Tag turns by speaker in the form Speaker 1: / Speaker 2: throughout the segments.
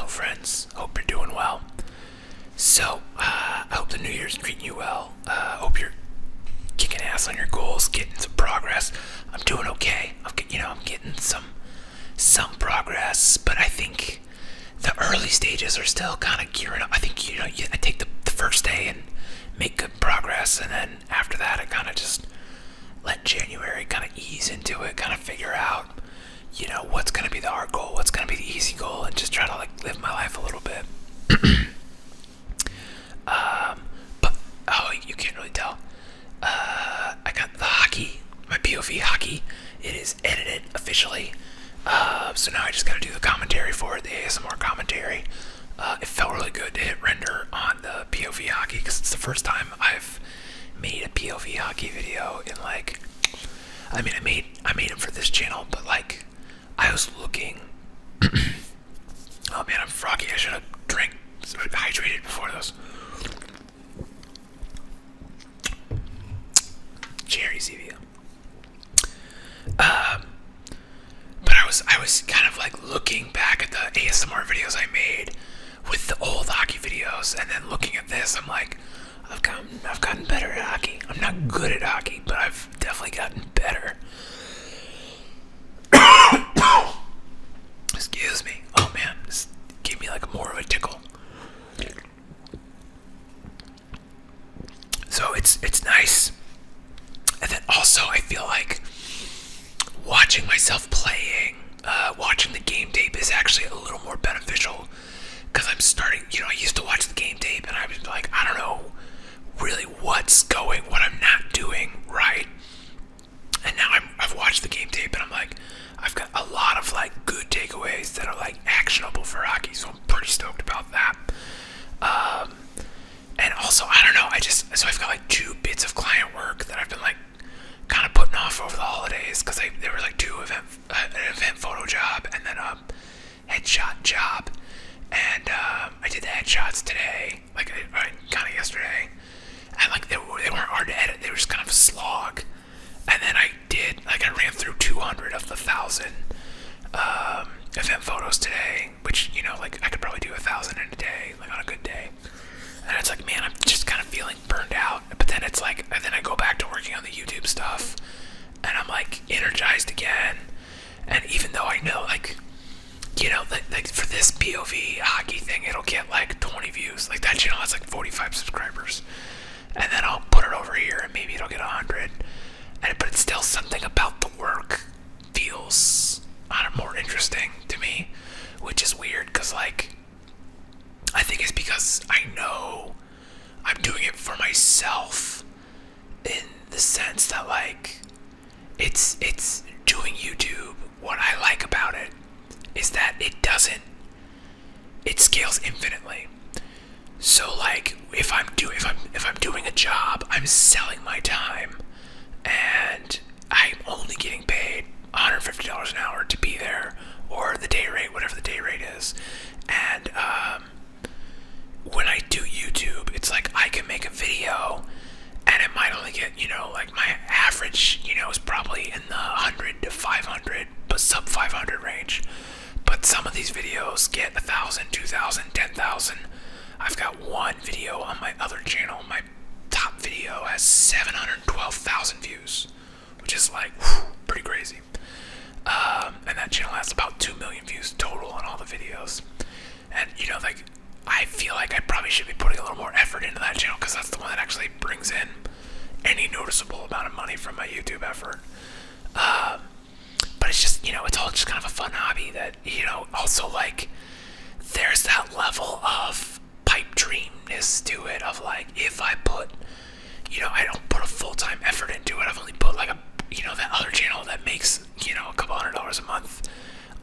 Speaker 1: friends. Hope you're doing well. So, I hope the new year's treating you well. Hope you're kicking ass on your goals, getting some progress. I'm doing okay. I'm getting some progress, but I think the early stages are still kind of gearing up. I think I take the first day and make good progress, and then after that, I kind of just let January kind of ease into it, kind of figure out, what's going to be the hard goal, what's going to be the easy goal, and just try to live my life a little bit. But you can't really tell. I got the hockey, my POV hockey. It is edited officially. So now I just got to do the commentary for it, the ASMR commentary. It felt really good to hit render on the POV hockey because it's the first time I've made a POV hockey video in I made it for this channel, but I was looking. Oh man, I'm froggy. I should have hydrated before this. Cherry Zevia. But I was kind of looking back at the ASMR videos I made with the old hockey videos, and then looking at this, I'm like, I've gotten better at hockey. I'm not good at hockey, but I've definitely gotten better. Excuse me. Oh man, this gave me more of a tickle. So it's nice. And then also I feel like watching myself playing, watching the game tape is actually a little more beneficial because I'm starting, I used to watch the game tape and I was like, I don't know really what I'm not doing right. And now I've watched the game tape and I'm like, I've got a lot of good takeaways that are actionable for hockey, so I'm pretty stoked about that. And also, I don't know, so I've got 2 bits of client work that I've been kind of putting off over the holidays because there were 2 an event photo job and then a headshot job. And I did the headshots today, kind of yesterday. And they weren't hard to edit, they were just kind of a slog. And then I did, I ran through 200 of the 1,000 event photos today, which, I could probably do 1,000 in a day, on a good day. And it's man, I'm just kind of feeling burned out. But then it's and then I go back to working on the YouTube stuff, and I'm energized again. And even though I know, for this POV hockey thing, it'll get 20 views. That channel has 45 subscribers. And then I'll put it over here and maybe it'll get 100. But it's still something about the work feels more interesting to me, which is weird because I think it's because I know I'm doing it for myself in the sense that it's doing YouTube. What I like about it is that it scales infinitely. So if I'm doing a job, I'm selling my time, and I'm only getting paid $150 an hour to be there, or the day rate, whatever the day rate is. And when I do YouTube, it's I can make a video, and it might only get my average is probably in the 100 to 500, but sub 500 range. But some of these videos get 1,000, 2,000, 10,000. I've got one video on my other channel. My top video has 712,000 views, which is pretty crazy. And that channel has about 2 million views total on all the videos. And I feel I probably should be putting a little more effort into that channel because that's the one that actually brings in any noticeable amount of money from my YouTube effort. But it's just, it's all just kind of a fun hobby that, also there's that level of pipe dreamness to it of if I put, I don't put a full-time effort into it. I've only put that other channel that makes, a couple $100 a month.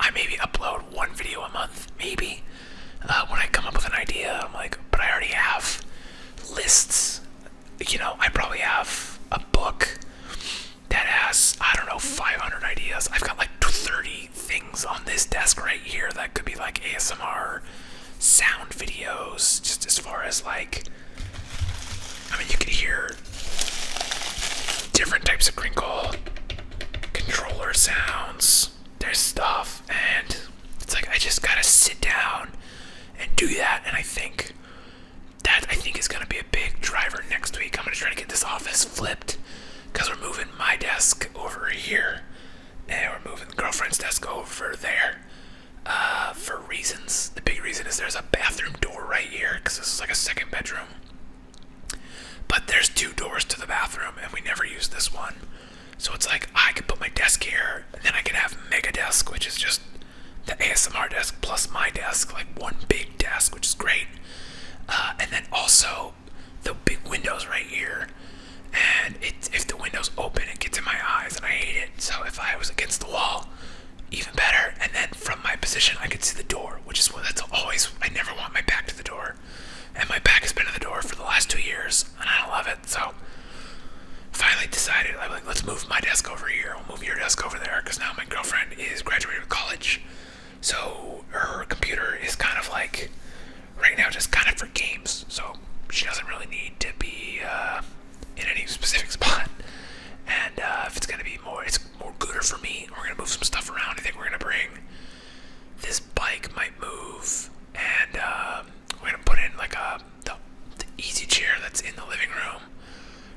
Speaker 1: I maybe upload 1 video a month, maybe. When I come up with an idea, I'm but I already have lists. I probably have a book that has, 500 ideas. I've got 30 things on this desk right here that could be ASMR sound videos, just as far as you can hear different types of crinkle, controller sounds, there's stuff, and it's I just gotta sit down do that, and I think is going to be a big driver next week. I'm going to try to get this office flipped because we're moving my desk over here and we're moving the girlfriend's desk over there for reasons. The big reason is there's a bathroom door right here because this is like a second bedroom. But there's 2 doors to the bathroom and we never use this one. So it's like I could put my desk here and then I could have Mega Desk, which is just the ASMR desk plus my desk, like one big desk, which is great. And then also the big windows right here. And if the window's open, it gets in my eyes and I hate it. So if I was against the wall, even better. And then from my position, I could see the door, which is that's always, I never want my back to the door. And my back has been to the door for the last 2 years, and I don't love it. So finally decided, I'm like, let's move my desk over here. We'll move your desk over there, because now my girlfriend is graduating from college. So her computer is kind of like, right now, just kind of for games. So she doesn't really need to be in any specific spot. And if it's going to be more, it's more gooder for me. We're going to move some stuff around. I think we're going to bring, this bike might move, and we're going to put in like the easy chair that's in the living room.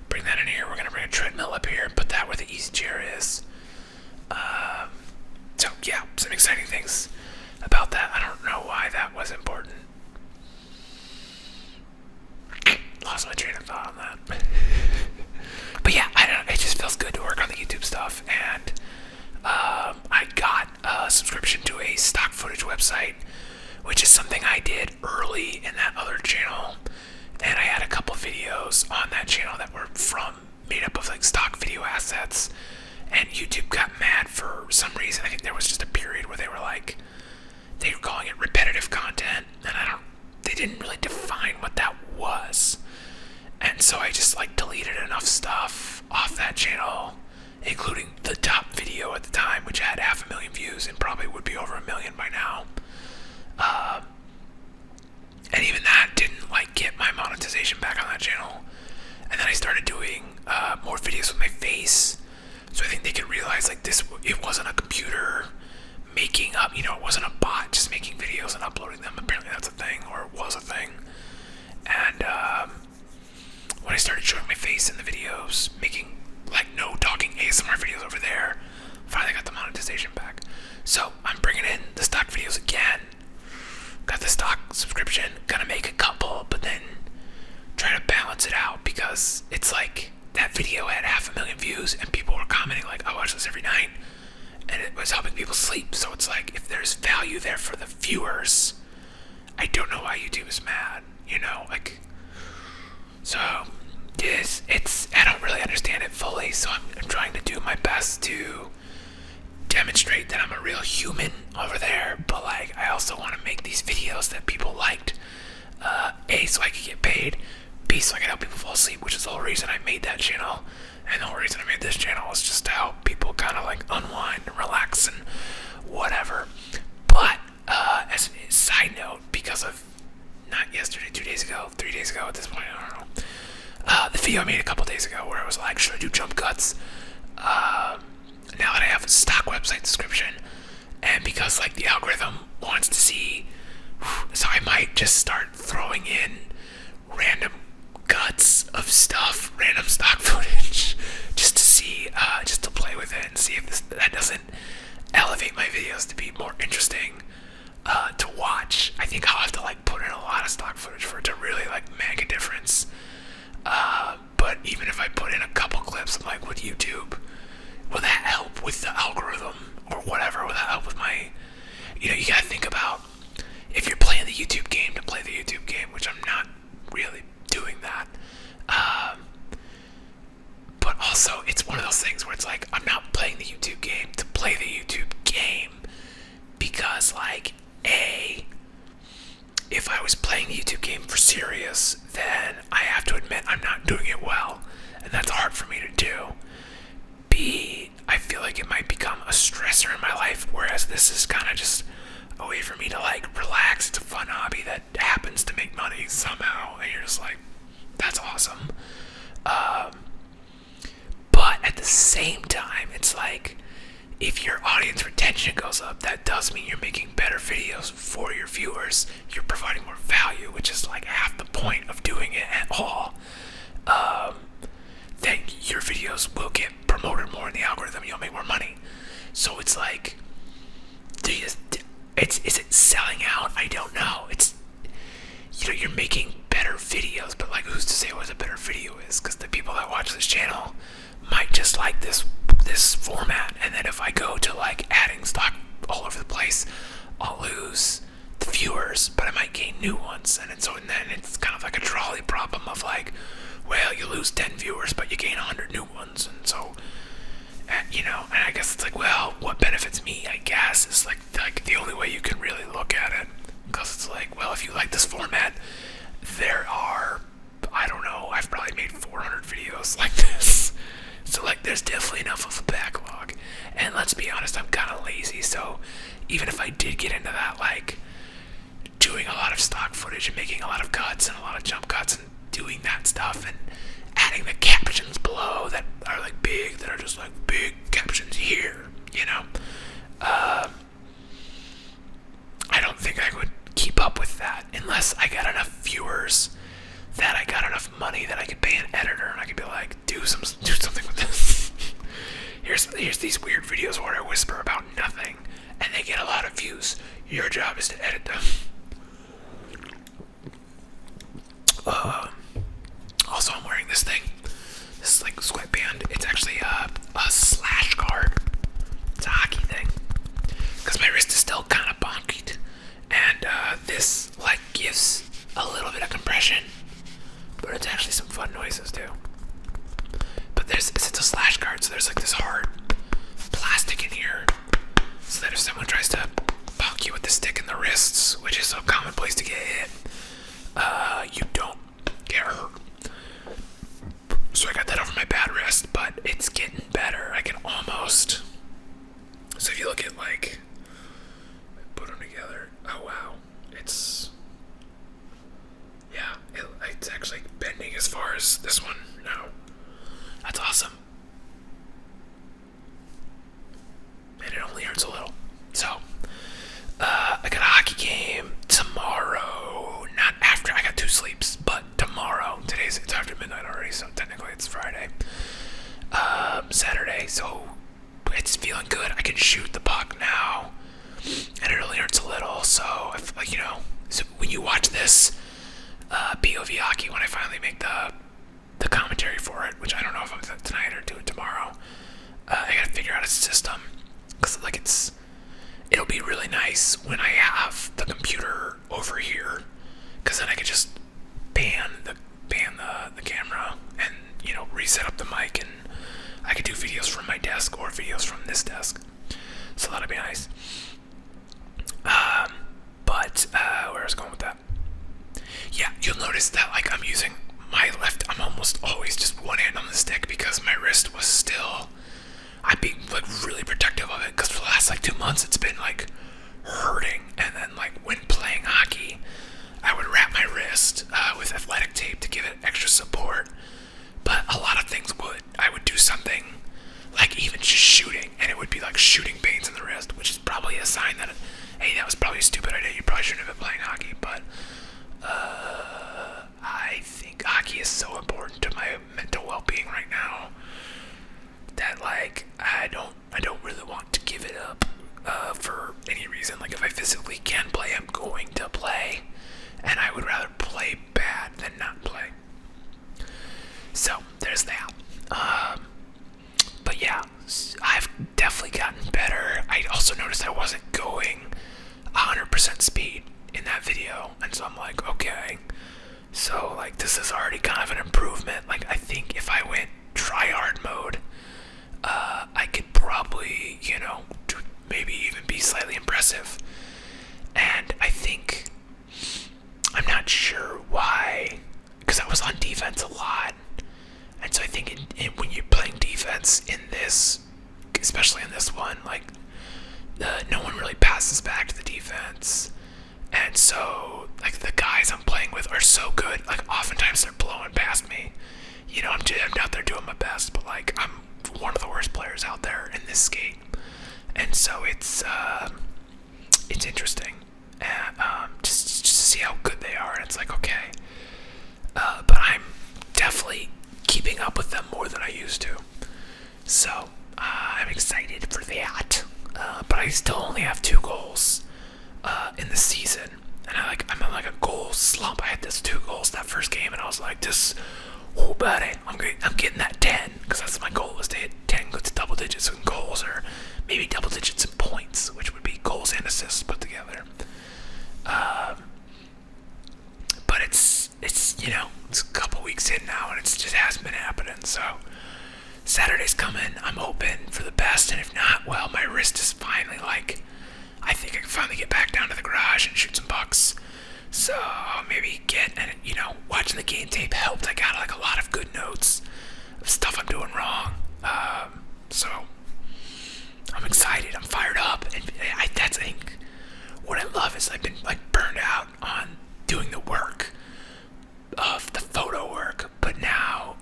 Speaker 1: Bring that in here. We're going to bring a treadmill up here and put that where the easy chair is. So yeah, some exciting things about that. I don't know why that was important. Lost my train of thought on that. But yeah, I don't know. It just feels good to work on the YouTube stuff. And I got a subscription to a stock footage website, which is something I did early in that other channel. And I had a couple videos on that channel that were made up of like stock video assets. And YouTube got mad for some reason. I think there was just a period where they were calling it repetitive content, and they didn't really define what that was. And so I just like deleted enough stuff off that channel, including the top video at the time, which had 500,000 views and probably would be over 1 million by now. And even that didn't like get my monetization back on that channel. And then I started doing more videos with my face. So I think they could realize like it wasn't a computer making up, it wasn't a bot just making videos and uploading them. Apparently that's a thing, or it was a thing. And when I started showing my face in the videos, making like no talking ASMR videos over there, finally got the monetization back. So I'm bringing in the stock videos again. Got the stock subscription, gonna make a couple, but then try to balance it out because it's like that video had 500,000 views and people were commenting like, I watch this every night, and it was helping people sleep. So it's like, if there's value there for the viewers, I don't know why YouTube is mad, so I don't really understand it fully. So I'm trying to do my best to demonstrate that I'm a real human over there, but like I also want to make these videos that people liked, A, so I could get paid, B, so I could help people fall asleep, which is the whole reason I made that channel. And the whole reason I made this channel was just to help people kind of like unwind and relax and whatever. But as a side note, because of not yesterday, 2 days ago, 3 days ago at this point, I don't know, the video I made a couple days ago where I was like, should I do jump cuts? Now that I have a stock website subscription, and because like the algorithm wants to see, so I might just start throwing in random cuts of stuff, random stock footage, just to see, just to play with it and see if that doesn't elevate my videos to be more interesting to watch. I think I'll have to like put in a lot of stock footage for it to really like make a difference. But even if I put in a couple clips, I'm like, with YouTube, will that help with the algorithm or whatever? Will that help with my, you gotta think about if you're playing the YouTube game to play the YouTube game, which I'm not really doing that. But also it's one of those things where it's like, I'm not playing the YouTube game to play the YouTube game, because like, if I was playing the YouTube game for serious, then I have to admit I'm not doing it well, and that's hard for me to do. B, I feel like it might become a stressor in my life, whereas this is kind of just a way for me to like relax. It's a fun hobby that happens to make money somehow, and you're just like, that's awesome. But at the same time, it's like, if your audience retention goes up, that does mean you're making better videos for your viewers. You're providing more value, which is like half the point of doing it at all. Then your videos will get promoted more in the algorithm. You'll make more money. So it's like, is it selling out? I don't know. It's, you're making better videos, but like, who's to say what a better video is? Because the people that watch this channel might just like this format, and then if I go to like adding stock all over the place, I'll lose the viewers, but I might gain new ones, and then it's kind of like a trolley problem of like, well, you lose 10 viewers, but you gain 100 new ones, and so, and I guess it's like, well, what benefits me, I guess, is like the only way you can really look at it, because it's like, well, if you like this format, there are, I don't know, I've probably made 400 videos like this, so like, there's definitely enough of a backlog, and let's be honest, I'm kind of lazy, so even if I did get into that, like, doing a lot of stock footage and making a lot of cuts and a lot of jump cuts and doing that stuff and adding the captions below that are like big, that are just like big captions here, I don't think I would keep up with that unless I got enough viewers that I got enough money that I could pay an editor and I could be like, do something with this. Here's these weird videos where I whisper about nothing and they get a lot of views. Your job is to edit them. Also, I'm wearing this thing. This is like sweatband. It's actually a slash guard. It's a hockey thing. Because my wrist is still kind of bonked. And this like gives a little bit of compression. But it's actually some fun noises too. But it's a slash guard, so there's like this hard plastic in here. So that if someone tries to bonk you with the stick in the wrists, which is a common place to get hit, you don't get hurt. So I got that over my bad wrist, but it's getting better. I can almost. So if you look at like, put them together. Oh wow, it's actually bending as far as this one. No, that's awesome, and it only hurts a little. So I got a hockey game tomorrow. Not after. I got 2 sleeps, but tomorrow. It's after midnight already, so technically it's Friday. Saturday, so it's feeling good. I can shoot the puck now, and it only hurts a little. So so when you watch this POV hockey, when I finally make the commentary for it, which I don't know if I'm doing tonight or do it tomorrow, I gotta figure out a system, because like it'll be really nice when I have the computer over here, because then I can just pan the camera and reset up the mic, and I could do videos from my desk or videos from this desk, so that'll be nice. But where I was going with that, yeah, you'll notice that like I'm using my left, I'm almost always just one hand on the stick, because my wrist was still, I'm being like really protective of it, because for the last like 2 months it's been like hurting, and then like when playing hockey I would wrap my wrist with athletic tape to give it extra support, but a lot of things I would do something like even just shooting, and it would be like shooting pains in the wrist, which is probably a sign that hey, that was probably a stupid idea, you probably shouldn't have been playing hockey, but I think hockey is so important to my mental well-being right now that like I don't really want to give it up for any reason. Like if I physically can play, I'm going to play, and I would rather play bad than not play. So there's that. But yeah, I've definitely gotten better. I also noticed I wasn't going 100% speed in that video, and so I'm like, okay, so like this is already kind of an improvement. Like I think if I went try-hard mode, I could probably, maybe even be slightly impressive. And I think, I'm not sure why, because I was on defense a lot, and so I think when you're playing defense in this, especially in this one, like no one really passes back to the defense, and so like the guys I'm playing with are so good, like oftentimes they're blowing past me. I'm out there doing my best, but like I'm one of the worst players out there in this skate, And so it's interesting, just to see how good they are. And it's like, okay, but I'm definitely keeping up with them more than I used to. So I'm excited for that. But I still only have 2 goals in the season, and I'm in like a goal slump. I had this 2 goals that first game, and I was like, this, oh buddy, I'm getting that 10, because that's my goal, was to hit 10 to double digits in goals, or maybe double digits in points, which would be goals and assists put together. But it's it's a couple weeks in now, and it just hasn't been happening. So Saturday's coming. I'm hoping for the best, and if not, well, my wrist is finally like, I think I can finally get back down to the garage and shoot some pucks. So maybe watching the game tape helped. I got like a lot of good notes of stuff I'm doing wrong. So I'm excited. I'm fired up, and I think what I love is I've been like burned out on doing the work of the photo work, but now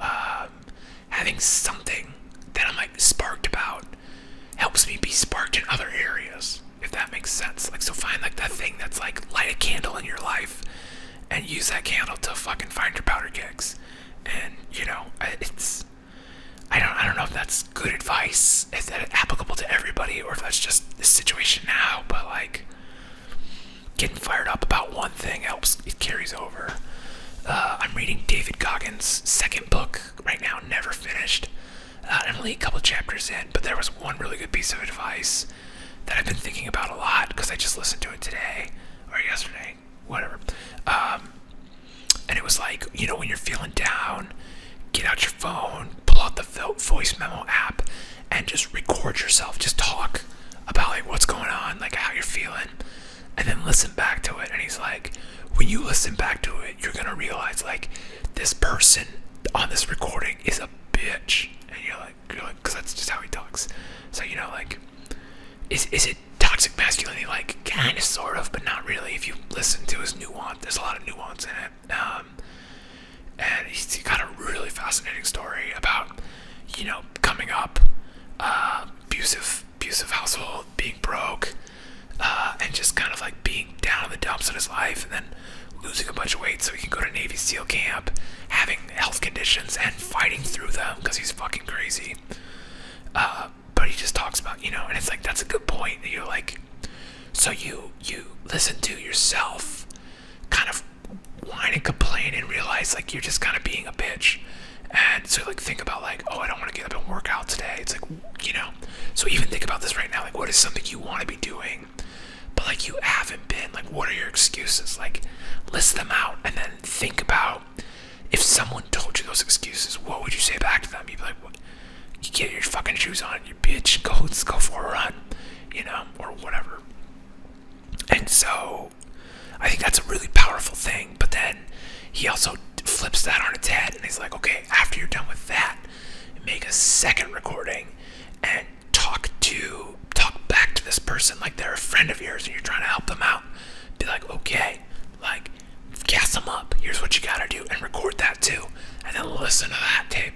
Speaker 1: having something that I'm like sparked about helps me be sparked in other areas, if that makes sense. Like, so find like that thing that's like, light a candle in your life and use that candle to fucking find your powder kegs. And I don't know if that's good advice, is that applicable to everybody, or if that's just the situation now, but like getting fired up about one thing helps, it carries over. I'm reading David Goggins' second book right now, never finished. I'm only a couple chapters in, but there was one really good piece of advice that I've been thinking about a lot, because I just listened to it today, or yesterday, whatever. And it was like, when you're feeling down, get out your phone, pull out the voice memo app, and just record yourself, just talk about like what's going on, like how you're feeling, and then listen back to it. And he's like, when you listen back to it, you're gonna realize like this person on this recording is a bitch, and you're like, because that's just how he talks. So like, is it toxic masculinity? Like, kind of, sort of, but not really. If you listen to his nuance, there's a lot of nuance in it. And he's got a really fascinating story about coming up, abusive household, being broke, and just kind of like being down in the dumps in his life, and then losing a bunch of weight so he can go to Navy SEAL camp, having health conditions and fighting through them because he's fucking crazy. But he just talks about, and it's like, that's a good point. You're like, so you listen to yourself kind of whine and complain and realize like you're just kind of being a bitch. And so like think about like, oh, I don't want to get up and work out today. It's like, so even think about this right now, like what is something you want to be doing, but like you haven't been, like what are your excuses? Like list them out, and then think about, if someone told you those excuses, what would you say back to them? You'd be like, what? You get your fucking shoes on, you bitch, let's go for a run, or whatever. And so I think that's a really powerful thing. But then he also flips that on its head, and he's like, okay, after you're done with that, make a second recording and talk back to this person like they're a friend of yours and you're trying to help them out. Be like, okay, like, gas them up, here's what you gotta do, and record that too, and then listen to that tape.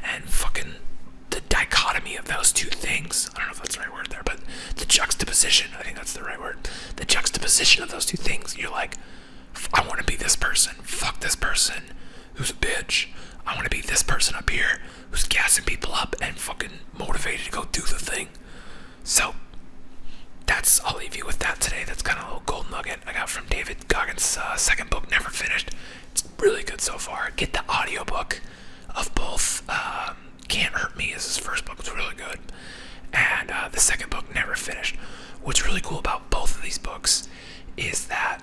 Speaker 1: And fucking the dichotomy of those two things, I don't know if that's the right word there, but the juxtaposition, I think that's the right word, the juxtaposition of those two things. You're like, I want to be this person, fuck this person who's a bitch. I want to be this person up here who's gassing people up and fucking motivated to go do the thing. So I'll leave you with that today. That's kind of a little gold nugget I got from David Goggins' second book, never finished. It's really good so far. Get the audiobook of both. Can't Hurt Me is his first book, it's really good, and the second book, never finished. What's really cool about both of these books is that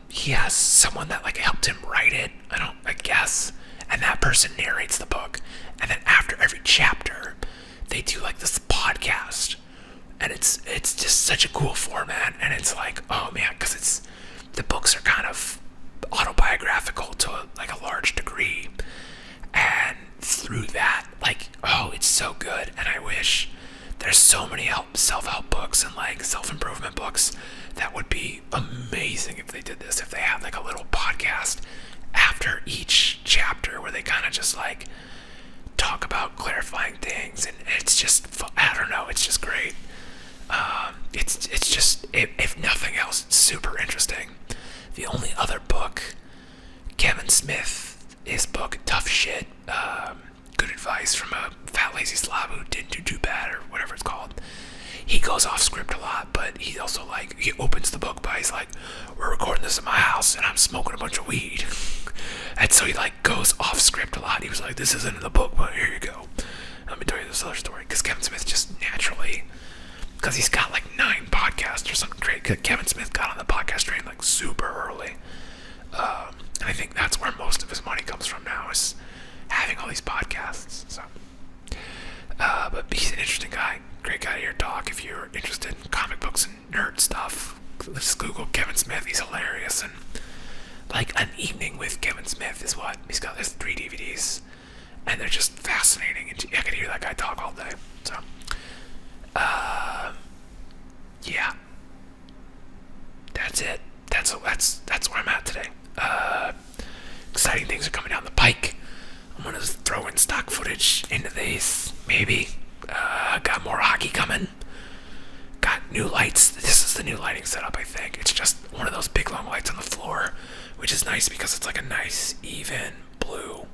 Speaker 1: he has someone that like helped him write it, I guess, and that person narrates the book, and then after every chapter they do like this podcast, and it's just such a cool format. And it's like, oh man, because the books are kind of autobiographical to a large degree, and through that, like, oh, it's so good. And I wish there's so many self-help books and like self-improvement books that would be amazing if they did this, if they had like a little podcast after each chapter where they kind of just like talk about clarifying things, and it's just I don't know. It's just great. It's just if nothing else, it's super interesting. The only other book, Kevin Smith, his book Tough Shit, Good Advice from a Fat Lazy Slob who didn't do too bad or whatever it's called. He goes off script a lot, but he also he opens the book by he's like, we're recording this in my house and I'm smoking a bunch of weed. And so he goes off script a lot. He was like, this isn't in the book, but here you go. Let me tell you this other story. Because Kevin Smith just naturally, because he's got 9 podcasts or something great. Kevin Smith got on the podcast train super early. And I think that's where most of his money comes from now, is having all these podcasts. So, but he's an interesting guy. Great guy to hear talk. If you're interested in comic books and nerd stuff, just Google Kevin Smith. He's hilarious. And An Evening with Kevin Smith is what he's got. There's 3 DVDs, and they're just fascinating. And I could hear that guy talk all day. So, yeah, that's it. That's where I'm at today. Exciting things are coming down the pike. I'm gonna throw in stock footage into these, maybe. Got more hockey coming. Got new lights. This is the new lighting setup, I think. It's just one of those big long lights on the floor, which is nice because it's a nice, even blue,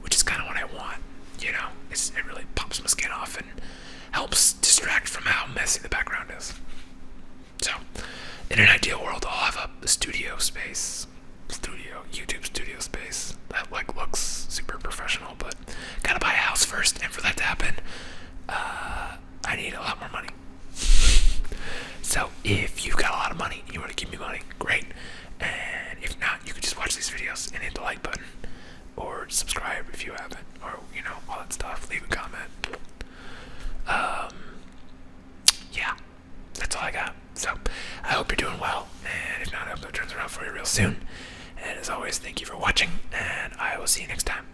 Speaker 1: which is kind of what I want. It really pops my skin off and helps distract from how messy the background is. So, in an ideal world, I'll have a studio space. YouTube studio space that looks super professional, but gotta buy a house first, and for that to happen, I need a lot more money. So if you've got a lot of money and you want to give me money, great. And if not, you can just watch these videos and hit the like button, or subscribe if you haven't, or all that stuff. Leave a comment. Yeah, that's all I got. So I hope you're doing well, and if not, I hope that turns around for you real soon. And as always, thank you for watching, and I will see you next time.